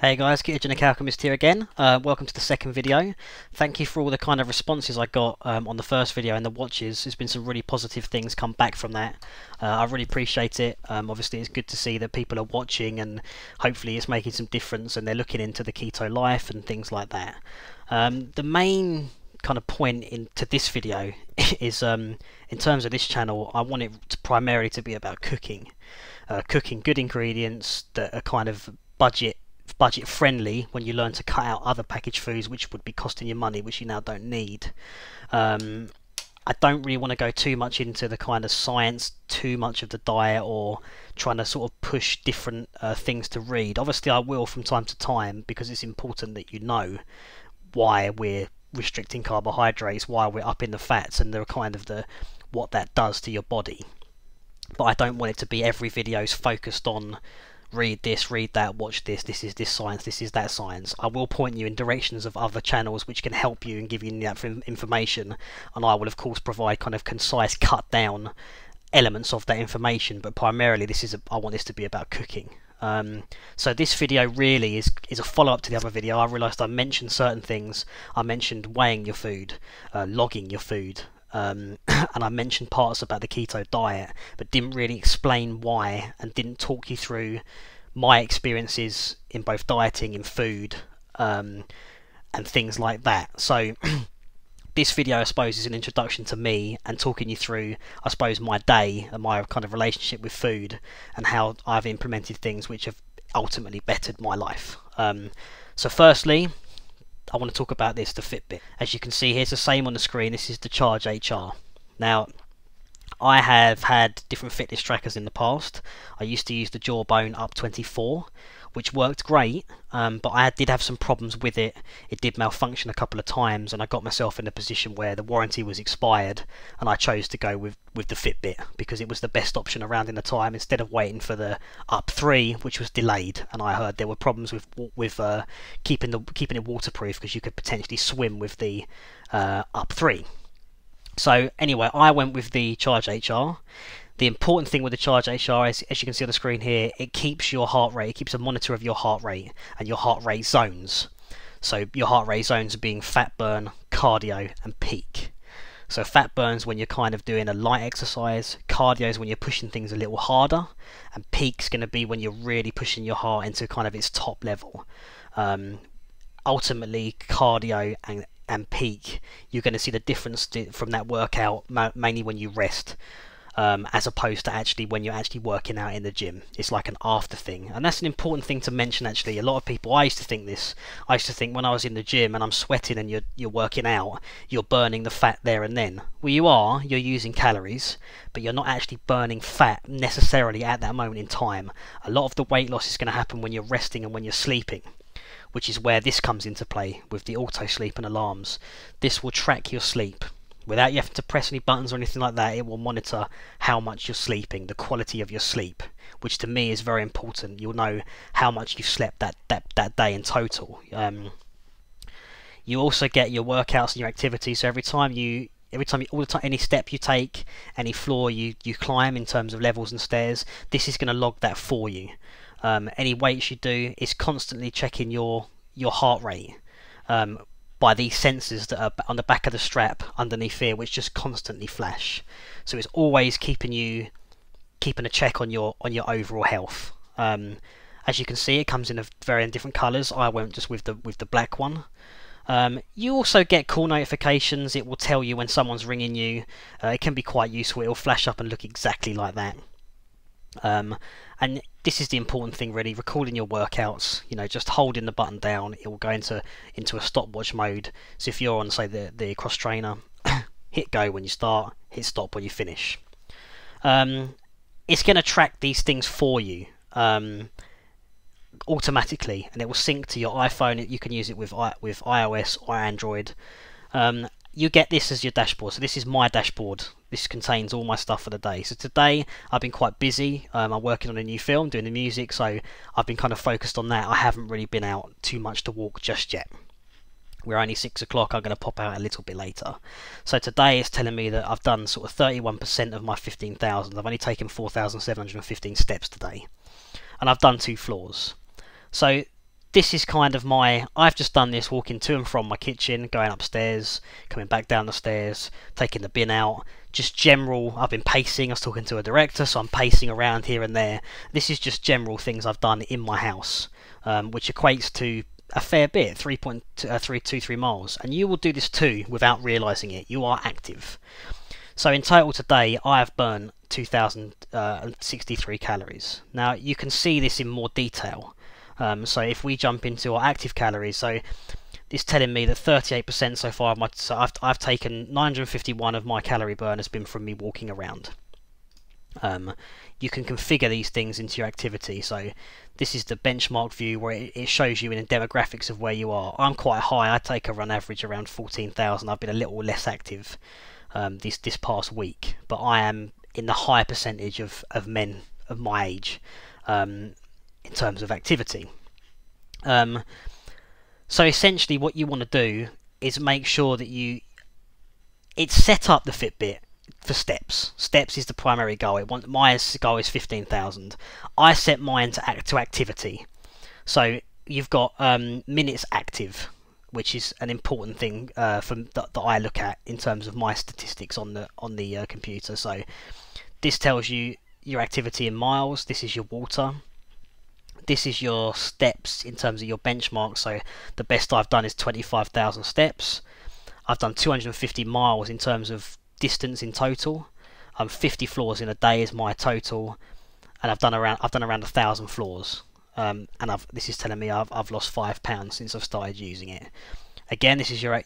Hey guys, Ketogenic Alchemist here again. Welcome to the second video. Thank you for all the kind of responses I got on the first video and the watches. There's been some really positive things come back from that. I really appreciate it. Obviously it's good to see that people are watching and hopefully it's making some difference and they're looking into the keto life and things like that. The main kind of point into this video is in terms of this channel, I want it to primarily to be about cooking. Cooking good ingredients that are kind of budget friendly when you learn to cut out other packaged foods which would be costing you money, which you now don't need. I don't really want to go too much into the kind of science, too much of the diet, or trying to sort of push different things to read. Obviously I will from time to time, because it's important that you know why we're restricting carbohydrates, why we're upping the fats, and the kind of what that does to your body. But I don't want it to be every video's focused on read this, read that, watch this, this is this science, this is that science. I will point you in directions of other channels which can help you and give you that information, and I will of course provide kind of concise, cut down elements of that information, but primarily I want this to be about cooking. So this video really is a follow-up to the other video. I realised I mentioned certain things. I mentioned weighing your food, logging your food, and I mentioned parts about the keto diet, but didn't really explain why, and didn't talk you through my experiences in both dieting and food, and things like that. So this video, I suppose, is an introduction to me and talking you through, I suppose, my day and my kind of relationship with food and how I've implemented things which have ultimately bettered my life. So firstly, I want to talk about the Fitbit. As you can see here, it's the same on the screen. This is the Charge HR. Now, I have had different fitness trackers in the past. I used to use the Jawbone Up 24, which worked great, but I did have some problems with it. It did malfunction a couple of times, and I got myself in a position where the warranty was expired, and I chose to go with the Fitbit because it was the best option around in the time, instead of waiting for the Up 3, which was delayed. And I heard there were problems with keeping it waterproof, because you could potentially swim with the Up 3. So anyway, I went with the Charge HR. The important thing with the Charge HR is, as you can see on the screen here, it keeps your heart rate. It keeps a monitor of your heart rate and your heart rate zones. So your heart rate zones are being fat burn, cardio, and peak. So fat burns when you're kind of doing a light exercise, cardio is when you're pushing things a little harder, and peak's going to be when you're really pushing your heart into kind of its top level. Ultimately, cardio and peak, you're going to see the difference from that workout mainly when you rest, as opposed to actually when you're actually working out in the gym. It's like an after thing, and that's an important thing to mention. Actually, a lot of people, I used to think this. I used to think when I was in the gym and I'm sweating and you're working out, you're burning the fat there and then. Well, you're using calories, but you're not actually burning fat necessarily at that moment in time. A lot of the weight loss is going to happen when you're resting and when you're sleeping, which is where this comes into play with the auto sleep and alarms. This will track your sleep. Without you having to press any buttons or anything like that, it will monitor how much you're sleeping, the quality of your sleep, which to me is very important. You'll know how much you've slept that day in total. You also get your workouts and your activities. So any step you take, any floor you climb in terms of levels and stairs, this is going to log that for you. Any weights you do, is constantly checking your heart rate by these sensors that are on the back of the strap underneath here, which just constantly flash. So it's always keeping a check on your overall health. As you can see, it comes in a varying different colours. I went just with the black one. You also get call notifications. It will tell you when someone's ringing you. It can be quite useful. It will flash up and look exactly like that. And this is the important thing, really, recording your workouts. Just holding the button down, it will go into a stopwatch mode. So if you're on, say, the cross trainer, hit go when you start, hit stop when you finish. It's going to track these things for you automatically, and it will sync to your iPhone. You can use it with iOS or Android. You get this as your dashboard. So this is my dashboard. This contains all my stuff for the day. So today I've been quite busy. I'm working on a new film, doing the music, so I've been kind of focused on that. I haven't really been out too much to walk just yet. We're only 6 o'clock. I'm going to pop out a little bit later. So today it's telling me that I've done sort of 31% of my 15,000. I've only taken 4,715 steps today, and I've done 2 floors. So this is kind of I've just done this walking to and from my kitchen, going upstairs, coming back down the stairs, taking the bin out, just general. I've been pacing. I was talking to a director, so I'm pacing around here and there. This is just general things I've done in my house, which equates to a fair bit, 3.323 miles. And you will do this too without realising it. You are active. So in total today, I have burned 2,063 calories. Now you can see this in more detail. So if we jump into our active calories, so it's telling me that 38% so far of I've taken 951 of my calorie burn has been from me walking around. You can configure these things into your activity. So this is the benchmark view where it shows you in the demographics of where you are. I'm quite high. I take a run average around 14,000. I've been a little less active this past week, but I am in the high percentage of men of my age in terms of activity. So essentially what you want to do is make sure that it's set up the Fitbit for steps. Steps is the primary goal. My goal is 15,000. I set mine to activity. So you've got minutes active, which is an important thing that I look at in terms of my statistics on the computer. So this tells you your activity in miles. This is your water. This is your steps in terms of your benchmark. So the best I've done is 25,000 steps. I've done 250 miles in terms of distance in total. 50 floors in a day is my total, and I've done around 1,000 floors. And this is telling me I've lost 5 pounds since I've started using it. Again, this is your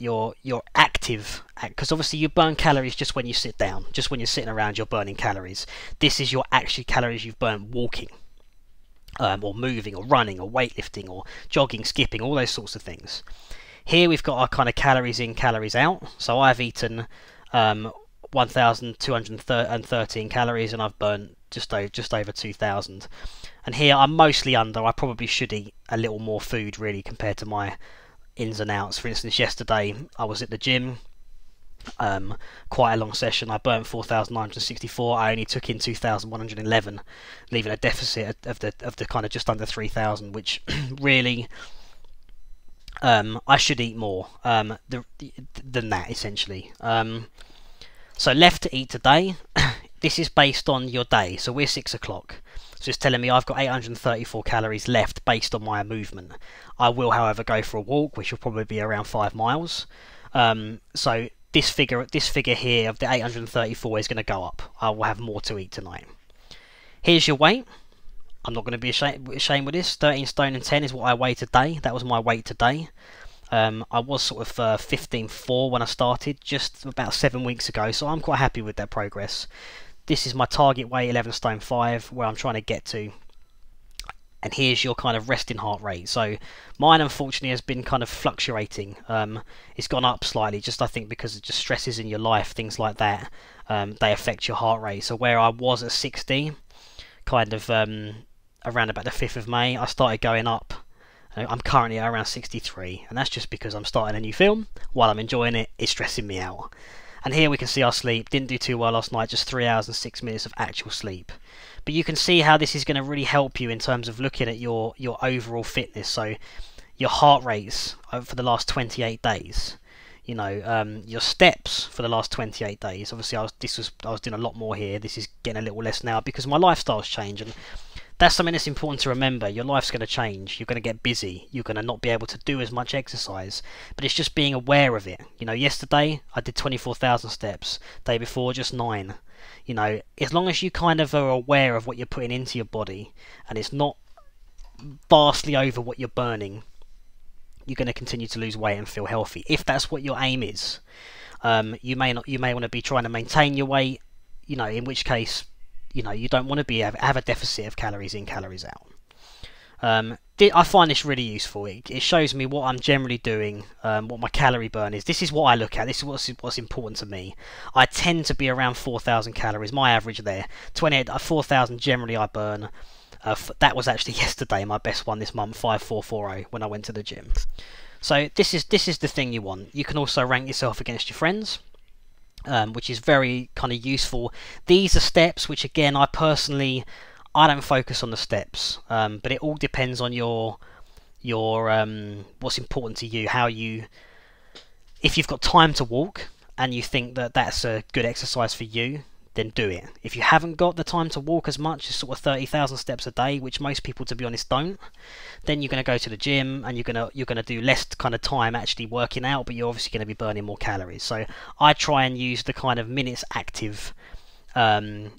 active, because obviously you burn calories just when you sit down, just when you're sitting around, you're burning calories. This is your actual calories you've burned walking, or moving, or running, or weightlifting, or jogging, skipping, all those sorts of things. Here we've got our kind of calories in, calories out. So I've eaten 1,213 calories, and I've burnt just over 2,000. And here I'm mostly under. I probably should eat a little more food really compared to my ins and outs. For instance, yesterday I was at the gym, quite a long session. I burnt 4,964. I only took in 2,111, leaving a deficit of the kind of just under 3,000, which really I should eat more than that essentially. So left to eat today. This is based on your day. So we're 6 o'clock. So it's telling me I've got 834 calories left based on my movement. I will, however, go for a walk, which will probably be around 5 miles. So this figure here of the 834 is going to go up. I will have more to eat tonight. Here's your weight. I'm not going to be ashamed with this. 13 stone and 10 is what I weigh today. That was my weight today. I was sort of 15.4 when I started, just about 7 weeks ago, so I'm quite happy with that progress. This is my target weight, 11 stone 5, where I'm trying to get to. And here's your kind of resting heart rate. So mine, unfortunately, has been kind of fluctuating. It's gone up slightly, just I think because of just stresses in your life, things like that. They affect your heart rate. So where I was at 60, kind of around about the 5th of May, I started going up. I'm currently at around 63, and that's just because I'm starting a new film. While I'm enjoying it, it's stressing me out. And here we can see our sleep. Didn't do too well last night, just 3 hours and 6 minutes of actual sleep. But you can see how this is going to really help you in terms of looking at your overall fitness. So your heart rates for the last 28 days. You know, your steps for the last 28 days. Obviously, I was doing a lot more here. This is getting a little less now because my lifestyle's changed, and that's something that's important to remember. Your life's going to change. You're going to get busy. You're going to not be able to do as much exercise. But it's just being aware of it. You know, yesterday I did 24,000 steps. Day before, just 9. You know, as long as you kind of are aware of what you're putting into your body, and it's not vastly over what you're burning, you're going to continue to lose weight and feel healthy. If that's what your aim is, you may want to be trying to maintain your weight. You know, in which case, you know, you don't want to have a deficit of calories in, calories out. I find this really useful. It shows me what I'm generally doing, what my calorie burn is. This is what I look at. This is what's important to me. I tend to be around 4,000 calories. My average there, 4,000 generally I burn. That was actually yesterday my best one this month, 5,440 when I went to the gym. So this is the thing you want. You can also rank yourself against your friends. Which is very kind of useful. These are steps which, again, I don't focus on the steps, but it all depends on your your what's important to you, how you, if you've got time to walk and you think that that's a good exercise for you, then do it. If you haven't got the time to walk as much as sort of 30,000 steps a day, which most people, to be honest, don't, then you're going to go to the gym and you're gonna do less kind of time actually working out, but you're obviously going to be burning more calories. So I try and use the kind of minutes active over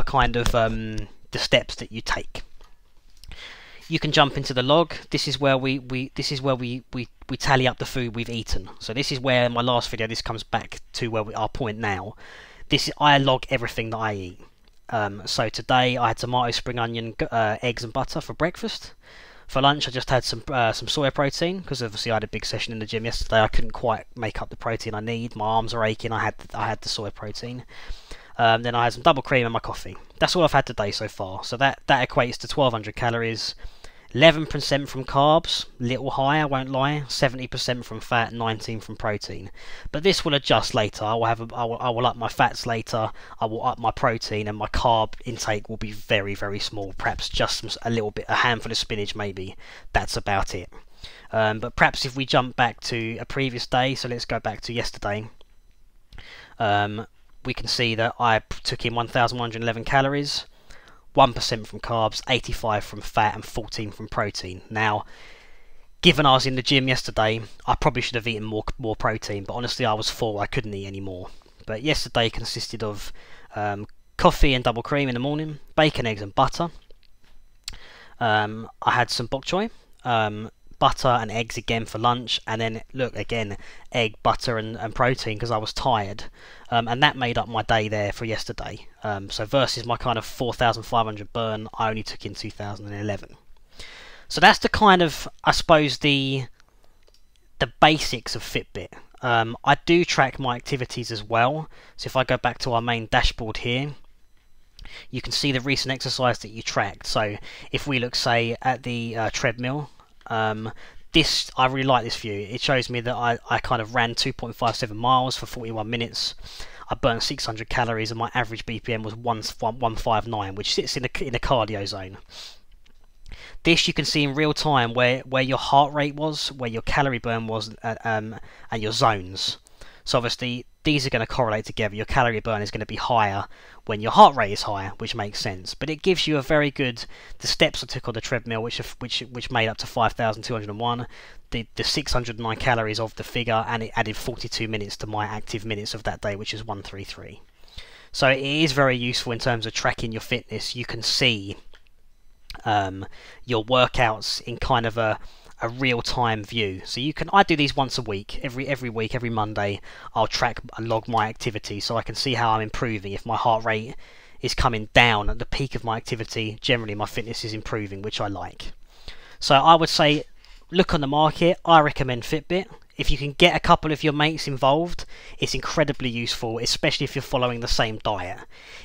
kind of the steps that you take. You can jump into the log. This is where we tally up the food we've eaten. So this is where in my last video, this comes back to where our point now. I log everything that I eat. So today I had tomato, spring onion, eggs and butter for breakfast. For lunch I just had some soy protein, because obviously I had a big session in the gym yesterday. I couldn't quite make up the protein I need. My arms are aching. I had the soy protein. Then I had some double cream and my coffee. That's all I've had today so far. So that equates to 1,200 calories. 11% from carbs, little high, I won't lie. 70% from fat, 19% from protein. But this will adjust later. I will up my fats later. I will up my protein, and my carb intake will be very, very small. Perhaps just a little bit, a handful of spinach maybe. That's about it. But perhaps if we jump back to a previous day, so let's go back to yesterday. We can see that I took in 1,111 calories. 1% from carbs, 85 from fat and 14 from protein. Now, given I was in the gym yesterday, I probably should have eaten more protein, but honestly I was full, I couldn't eat any more. But yesterday consisted of coffee and double cream in the morning, bacon, eggs and butter. I had some bok choy, butter and eggs again for lunch, and then look again, egg, butter and protein because I was tired, and that made up my day there for yesterday. So versus my kind of 4,500 burn, I only took in 2,011. So that's the kind of, I suppose, the basics of Fitbit. I do track my activities as well. So if I go back to our main dashboard here, you can see the recent exercise that you tracked. So if we look, say, at the treadmill, this, I really like this view. It shows me that I kind of ran 2.57 miles for 41 minutes. I burned 600 calories and my average BPM was 159, which sits in a cardio zone. This you can see in real time where your heart rate was, where your calorie burn was, and your zones. So obviously these are going to correlate together. Your calorie burn is going to be higher when your heart rate is higher, which makes sense. But it gives you a very good, the steps I took on the treadmill, which made up to 5,201, the 609 calories of the figure, and it added 42 minutes to my active minutes of that day, which is 133. So it is very useful in terms of tracking your fitness. You can see your workouts in kind of a real-time view. So you can, I do these once a week, every week, every Monday. I'll track and log my activity so I can see how I'm improving. If my heart rate is coming down at the peak of my activity, generally my fitness is improving, which I like. So I would say look on the market. I recommend Fitbit. If you can get a couple of your mates involved, it's incredibly useful, especially if you're following the same diet.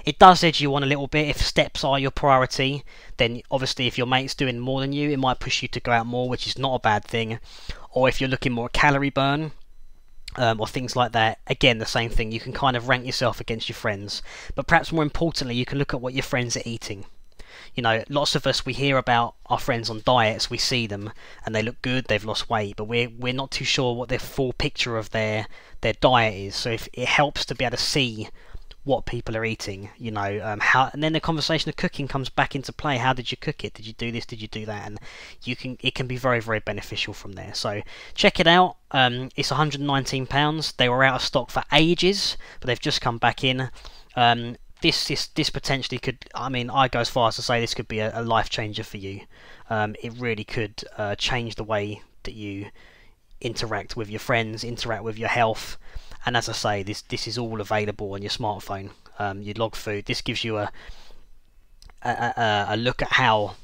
It does edge you on a little bit. If steps are your priority, then obviously if your mate's doing more than you, it might push you to go out more, which is not a bad thing. Or if you're looking more at calorie burn, or things like that, again the same thing. You can kind of rank yourself against your friends, but perhaps more importantly, you can look at what your friends are eating. You know, lots of us, we hear about our friends on diets, we see them and they look good, they've lost weight, but we're not too sure what their full picture of their diet is. So if it helps to be able to see what people are eating, you know, how, and then the conversation of cooking comes back into play. How did you cook it? Did you do this? Did you do that? And it can be very, very beneficial from there. So check it out. It's £119. They were out of stock for ages, but they've just come back in. This potentially could, I mean, I go as far as to say this could be a life changer for you. It really could change the way that you interact with your friends, interact with your health. And as I say, this is all available on your smartphone. You log food. This gives you a look at how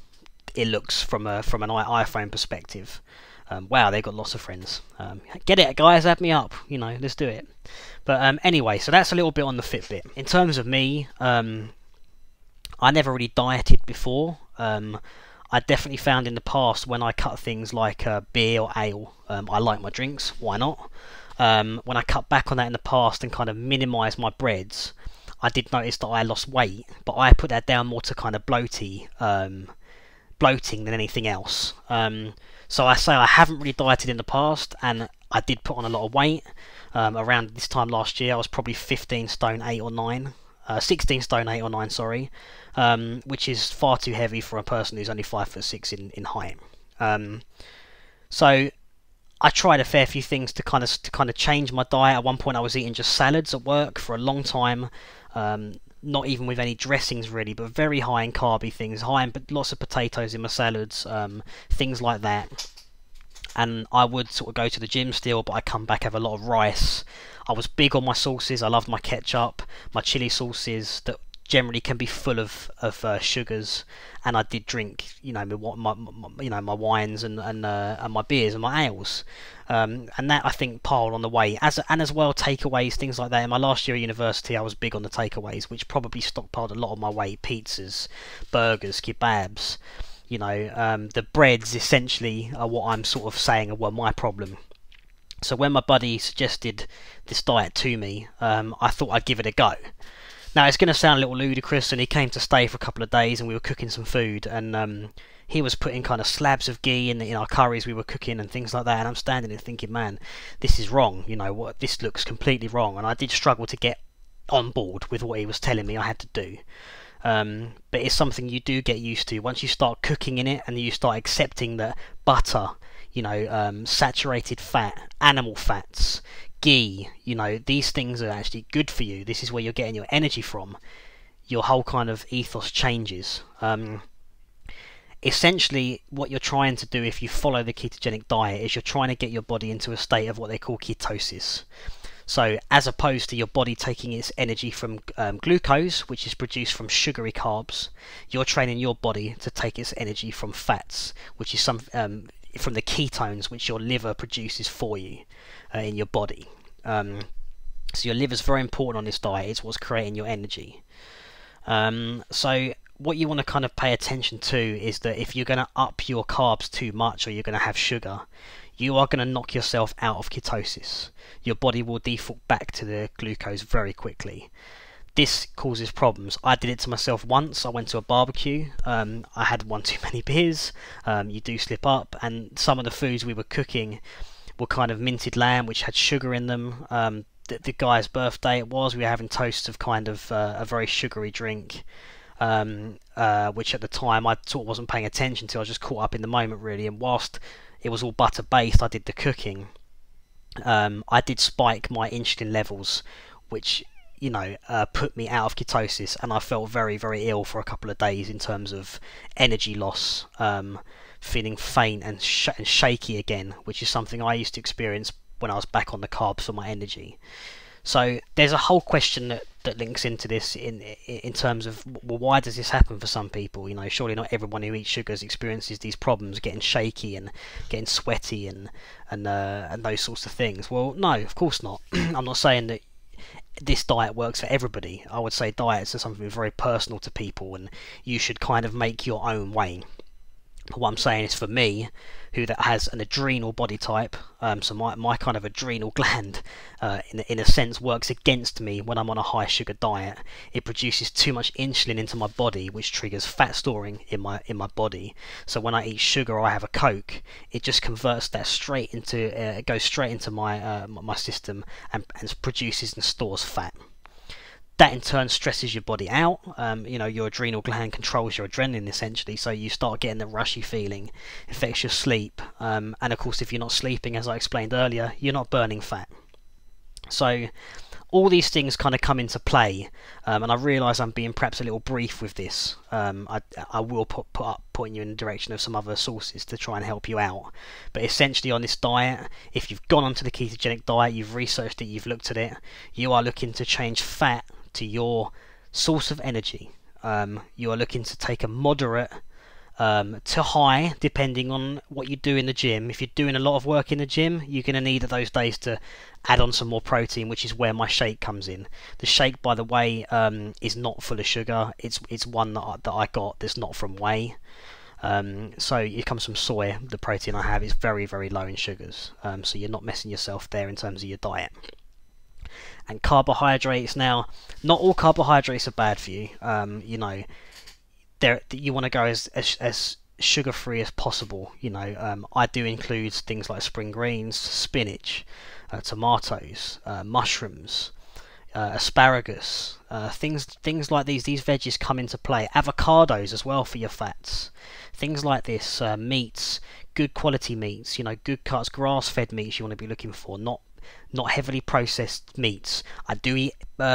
it looks from an iPhone perspective. Wow, they've got lots of friends. Get it, guys, add me up. You know, let's do it. But anyway, so that's a little bit on the Fitbit. In terms of me, I never really dieted before. I definitely found in the past when I cut things like beer or ale, I like my drinks, why not? When I cut back on that in the past and kind of minimised my breads, I did notice that I lost weight, but I put that down more to kind of bloaty bloating than anything else. So I say I haven't really dieted in the past, and I did put on a lot of weight. Around this time last year, I was probably 15 stone 8 or 9. 16 stone 8 or 9, sorry, which is far too heavy for a person who's only 5'6" in height. So I tried a fair few things to kind of change my diet. At one point, I was eating just salads at work for a long time, not even with any dressings really, but very high in carby things, but lots of potatoes in my salads, things like that. And I would sort of go to the gym still, but I come back, have a lot of rice. I was big on my sauces. I loved my ketchup, my chili sauces that generally can be full of sugars, and I did drink, my wines and my beers and my ales, and that I think piled on the weight, as well takeaways, things like that. In my last year at university, I was big on the takeaways, which probably stockpiled a lot of my weight: pizzas, burgers, kebabs. The breads essentially are what I'm sort of saying were my problem. So when my buddy suggested this diet to me, I thought I'd give it a go. Now, it's going to sound a little ludicrous, and he came to stay for a couple of days, and we were cooking some food, and he was putting kind of slabs of ghee in our curries we were cooking and things like that, and I'm standing there thinking, man, this is wrong, this looks completely wrong, and I did struggle to get on board with what he was telling me I had to do. But it's something you do get used to once you start cooking in it, and you start accepting that butter, saturated fat, animal fats, ghee, these things are actually good for you. This is where you're getting your energy from. Your whole kind of ethos changes. Essentially, what you're trying to do if you follow the ketogenic diet is you're trying to get your body into a state of what they call ketosis. So as opposed to your body taking its energy from glucose, which is produced from sugary carbs, you're training your body to take its energy from fats, which is from the ketones which your liver produces for you in your body. So your liver's very important on this diet. It's what's creating your energy. So what you want to kind of pay attention to is that if you're going to up your carbs too much, or you're going to have sugar, you are going to knock yourself out of ketosis. Your body will default back to the glucose very quickly. This causes problems. I did it to myself once. I went to a barbecue. I had one too many beers. You do slip up, and some of the foods we were cooking were kind of minted lamb, which had sugar in them. The guy's birthday it was. We were having toasts of kind of a very sugary drink, which at the time I sort of wasn't paying attention to. I was just caught up in the moment really, and whilst it was all butter based, I did the cooking. I did spike my insulin levels, which put me out of ketosis, and I felt very, very ill for a couple of days in terms of energy loss, feeling faint and shaky again, which is something I used to experience when I was back on the carbs for my energy. So there's a whole question that links into this in terms of, well, why does this happen for some people? Surely not everyone who eats sugars experiences these problems, getting shaky and getting sweaty and those sorts of things. Well, no, of course not. I'm not saying that this diet works for everybody. I would say diets are something very personal to people, and you should kind of make your own way. But what I'm saying is, for me, who that has an adrenal body type, so my kind of adrenal gland, in a sense, works against me when I'm on a high sugar diet. It produces too much insulin into my body, which triggers fat storing in my body. So when I eat sugar or I have a Coke, it just converts that straight into, it goes straight into my system and produces and stores fat. That in turn stresses your body out. Your adrenal gland controls your adrenaline essentially, so you start getting the rushy feeling, affects your sleep, and of course if you're not sleeping, as I explained earlier, you're not burning fat. So all these things kind of come into play, and I realise I'm being perhaps a little brief with this. I will point you in the direction of some other sources to try and help you out. But essentially on this diet, if you've gone onto the ketogenic diet, you've researched it, you've looked at it, you are looking to change fat to your source of energy. You are looking to take a moderate to high, depending on what you do in the gym. If you're doing a lot of work in the gym, you're going to need those days to add on some more protein, which is where my shake comes in. The shake, by the way, is not full of sugar. It's one that I got that's not from whey. So it comes from soy. The protein I have is very, very low in sugars. So you're not messing yourself there in terms of your diet. And carbohydrates, now, not all carbohydrates are bad for you. You want to go as sugar-free as possible. I do include things like spring greens, spinach, tomatoes, mushrooms, asparagus, things like these. These veggies come into play. Avocados as well for your fats. Things like this, meats, good quality meats. Good cuts, grass-fed meats. You want to be looking for, not heavily processed meats. I do eat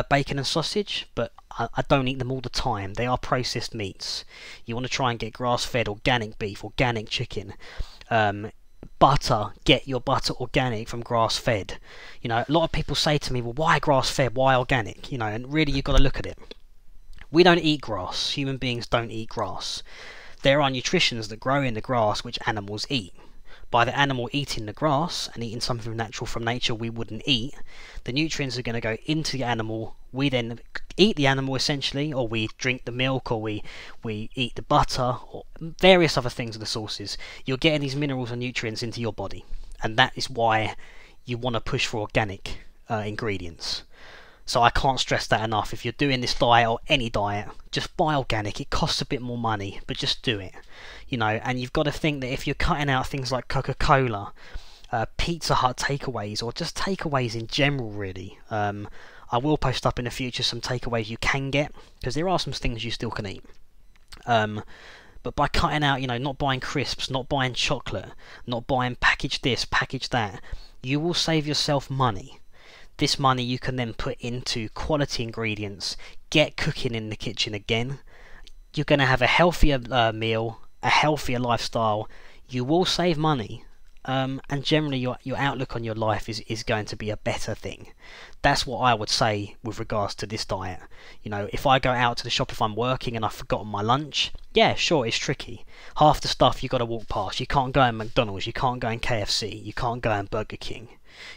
bacon and sausage, but I don't eat them all the time. They are processed meats. You want to try and get grass-fed, organic beef, organic chicken. Butter, get your butter organic from grass-fed. A lot of people say to me, well, why grass-fed, why organic? And really you've got to look at it. We don't eat grass. Human beings don't eat grass. There are nutritions that grow in the grass which animals eat. By the animal eating the grass and eating something natural from nature we wouldn't eat, the nutrients are going to go into the animal. We then eat the animal essentially, or we drink the milk, or we eat the butter, or various other things are the sources. You're getting these minerals and nutrients into your body, and that is why you want to push for organic ingredients. So I can't stress that enough. If you're doing this diet or any diet, just buy organic. It costs a bit more money, but just do it. And you've got to think that if you're cutting out things like Coca-Cola, Pizza Hut takeaways, or just takeaways in general really, I will post up in the future some takeaways you can get, because there are some things you still can eat. But by cutting out, not buying crisps, not buying chocolate, not buying packaged this, packaged that, you will save yourself money. This money you can then put into quality ingredients, get cooking in the kitchen again. You're going to have a healthier meal, a healthier lifestyle. You will save money, and generally your outlook on your life is going to be a better thing. That's what I would say with regards to this diet. If I go out to the shop, if I'm working and I've forgotten my lunch, yeah, sure, it's tricky. Half the stuff you got to walk past. You can't go in McDonald's, you can't go in KFC, you can't go in Burger King.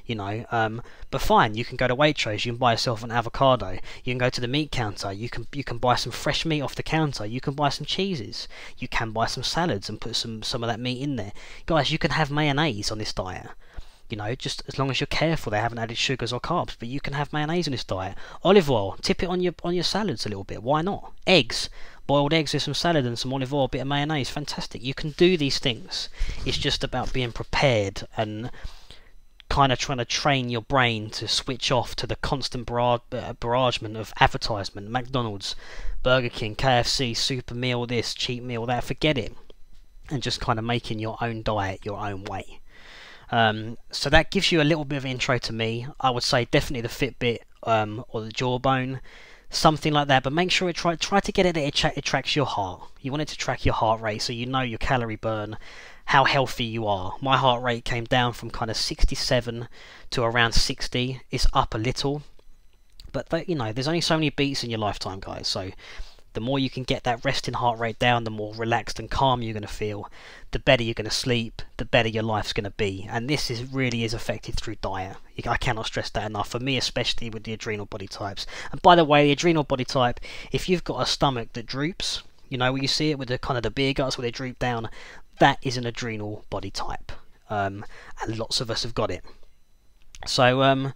But fine, you can go to Waitrose, you can buy yourself an avocado, you can go to the meat counter, you can buy some fresh meat off the counter, you can buy some cheeses, you can buy some salads and put some of that meat in there. Guys, you can have mayonnaise on this diet. Just as long as you're careful, they haven't added sugars or carbs, but you can have mayonnaise on this diet. Olive oil, tip it on your salads a little bit, why not? Eggs, boiled eggs with some salad and some olive oil, a bit of mayonnaise, fantastic. You can do these things. It's just about being prepared and kind of trying to train your brain to switch off to the constant barragement of advertisement. McDonald's, Burger King, KFC, super meal this, cheap meal that. Forget it, and just kind of making your own diet your own way. So that gives you a little bit of intro to me. I would say definitely the Fitbit or the Jawbone, something like that, but make sure try to get it that it tracks your heart. You want it to track your heart rate so you know your calorie burn, how healthy you are. My heart rate came down from kind of 67 to around 60. It's up a little, but there's only so many beats in your lifetime, guys. So the more you can get that resting heart rate down, the more relaxed and calm you're going to feel, the better you're going to sleep, the better your life's going to be. And this really is affected through diet. I cannot stress that enough, for me especially with the adrenal body types. And by the way, the adrenal body type, if you've got a stomach that droops, where you see it with the kind of the beer guts where they droop down, that is an adrenal body type, and lots of us have got it. So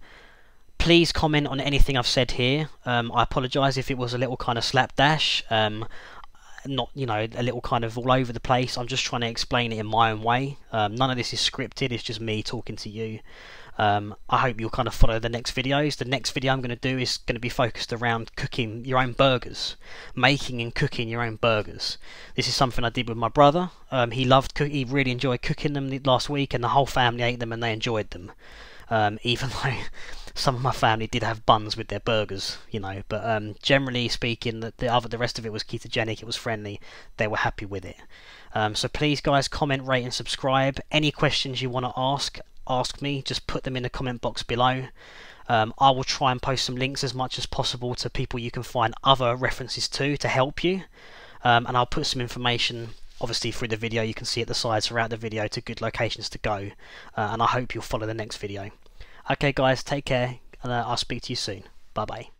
please comment on anything I've said here. I apologise if it was a little kind of slapdash, not a little kind of all over the place. I'm just trying to explain it in my own way. None of this is scripted, it's just me talking to you. I hope you'll kind of follow the next videos. The next video I'm going to do is going to be focused around cooking your own burgers, making and cooking your own burgers. This is something I did with my brother. He really enjoyed cooking them last week, and the whole family ate them and they enjoyed them. Even though some of my family did have buns with their burgers, but generally speaking, the rest of it was ketogenic, it was friendly, they were happy with it. So please guys, comment, rate and subscribe. Any questions you want to ask me, just put them in the comment box below. I will try and post some links as much as possible to people you can find other references to help you, and I'll put some information obviously through the video. You can see at the sides throughout the video to good locations to go, and I hope you'll follow the next video. Okay guys, take care, and I'll speak to you soon. Bye bye.